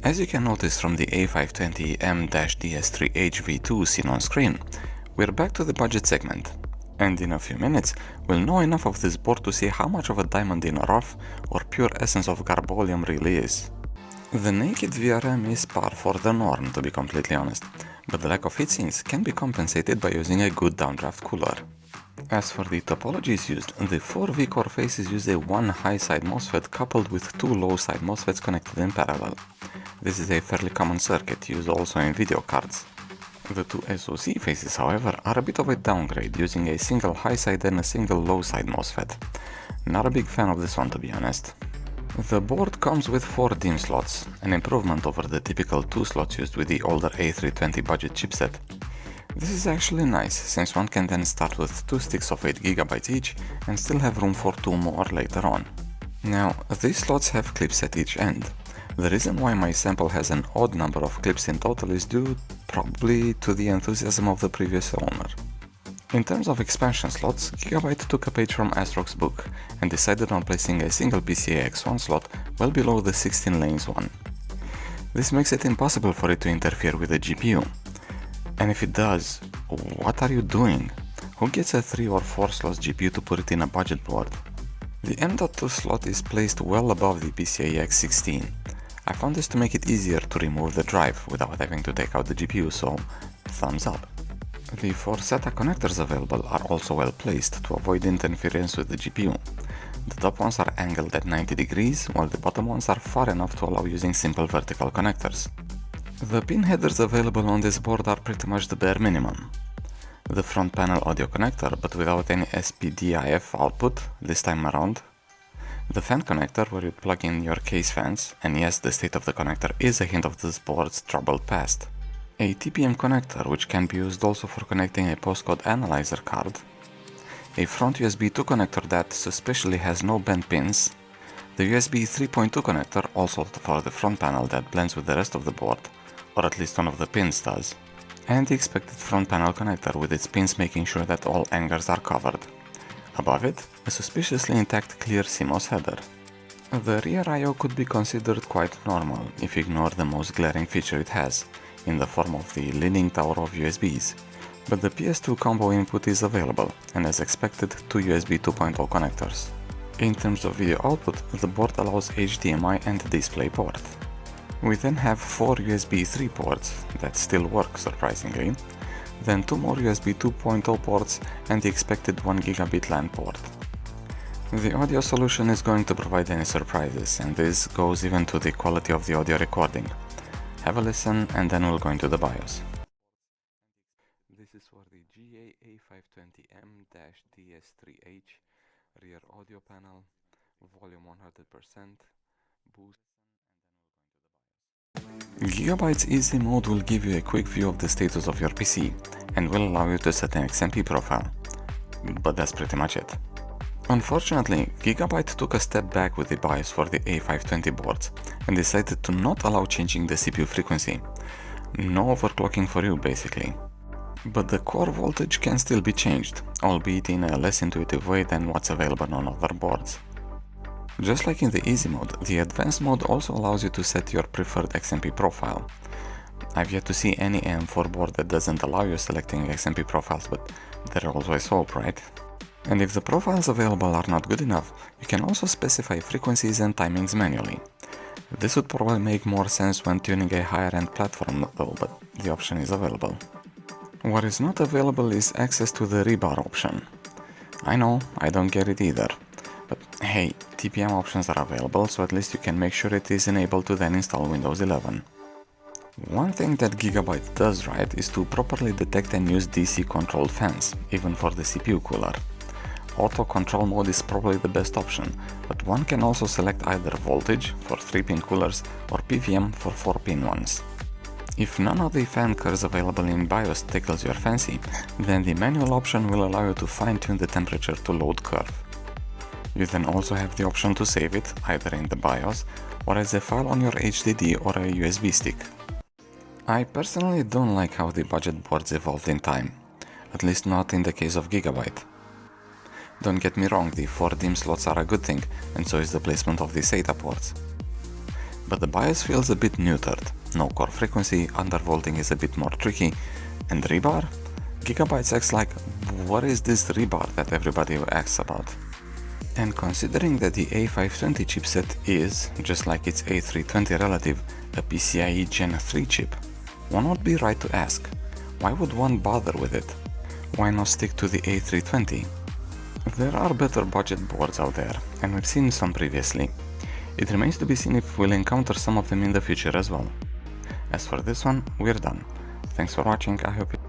As you can notice from the A520M-DS3H V2 seen on screen, we're back to the budget segment, and in a few minutes we'll know enough of this board to see how much of a diamond in a rough or pure essence of Garbolium really is. The naked VRM is par for the norm, to be completely honest, but the lack of heatsinks can be compensated by using a good downdraft cooler. As for the topologies used, the 4 V-core faces use a 1 high-side MOSFET coupled with 2 low-side MOSFETs connected in parallel. This is a fairly common circuit used also in video cards. The 2 SoC faces, however, are a bit of a downgrade, using a single high-side and a single low-side MOSFET. Not a big fan of this one, to be honest. The board comes with 4 DIMM slots, an improvement over the typical 2 slots used with the older A320 budget chipset. This is actually nice, since one can then start with 2 sticks of 8 GB each and still have room for 2 more later on. Now, these slots have clips at each end. The reason why my sample has an odd number of clips in total is due probably to the enthusiasm of the previous owner. In terms of expansion slots, Gigabyte took a page from ASRock's book and decided on placing a single PCIe X1 slot well below the 16 lanes one. This makes it impossible for it to interfere with the GPU. And if it does, what are you doing? Who gets a 3 or 4 slots GPU to put it in a budget board? The M.2 slot is placed well above the PCIe X16. I found this to make it easier to remove the drive without having to take out the GPU, so thumbs up. The 4 SATA connectors available are also well placed to avoid interference with the GPU. The top ones are angled at 90 degrees, while the bottom ones are far enough to allow using simple vertical connectors. The pin headers available on this board are pretty much the bare minimum. The front panel audio connector, but without any SPDIF output this time around. The fan connector where you plug in your case fans, and yes, the state of the connector is a hint of this board's troubled past. A TPM connector, which can be used also for connecting a postcode analyzer card. A front USB 2 connector that suspiciously has no bent pins. The USB 3.2 connector, also for the front panel, that blends with the rest of the board, or at least one of the pins does. And the expected front panel connector with its pins making sure that all angles are covered. Above it, a suspiciously intact clear CMOS header. The rear I/O could be considered quite normal if you ignore the most glaring feature it has, in the form of the leaning tower of USBs. But the PS2 combo input is available, and as expected, 2 USB 2.0 connectors. In terms of video output, the board allows HDMI and DisplayPort. We then have 4 USB 3 ports that still work surprisingly, then 2 more USB 2.0 ports and the expected 1 gigabit LAN port. The audio solution is going to provide any surprises, and this goes even to the quality of the audio recording. Have a listen and then we'll go into the BIOS. This is for the GA-A520M-DS3H, rear audio panel, volume 100%, boost. Gigabyte's Easy Mode will give you a quick view of the status of your PC and will allow you to set an XMP profile. But that's pretty much it. Unfortunately, Gigabyte took a step back with the BIOS for the A520 boards and decided to not allow changing the CPU frequency. No overclocking for you, basically. But the core voltage can still be changed, albeit in a less intuitive way than what's available on other boards. Just like in the Easy mode, the Advanced mode also allows you to set your preferred XMP profile. I've yet to see any AM4 board that doesn't allow you selecting XMP profiles, but there always hope, right? And if the profiles available are not good enough, you can also specify frequencies and timings manually. This would probably make more sense when tuning a higher-end platform though, but the option is available. What is not available is access to the rebar option. I know, I don't get it either. But hey, TPM options are available, so at least you can make sure it is enabled to then install Windows 11. One thing that Gigabyte does right is to properly detect and use DC controlled fans, even for the CPU cooler. Auto control mode is probably the best option, but one can also select either voltage for 3-pin coolers or PVM for 4-pin ones. If none of the fan curves available in BIOS tickles your fancy, then the manual option will allow you to fine-tune the temperature to load curve. You then also have the option to save it, either in the BIOS or as a file on your HDD or a USB stick. I personally don't like how the budget boards evolved in time, at least not in the case of Gigabyte. Don't get me wrong, the 4 DIMM slots are a good thing, and so is the placement of the SATA ports. but the BIOS feels a bit neutered. No core frequency, undervolting is a bit more tricky, and rebar? Gigabyte acts like, what is this rebar that everybody asks about? And considering that the A520 chipset is, just like its A320 relative, a PCIe Gen 3 chip, one would be right to ask, why would one bother with it? Why not stick to the A320? There are better budget boards out there, and we've seen some previously. It remains to be seen if we'll encounter some of them in the future as well. As for this one, we're done. Thanks for watching, I hope you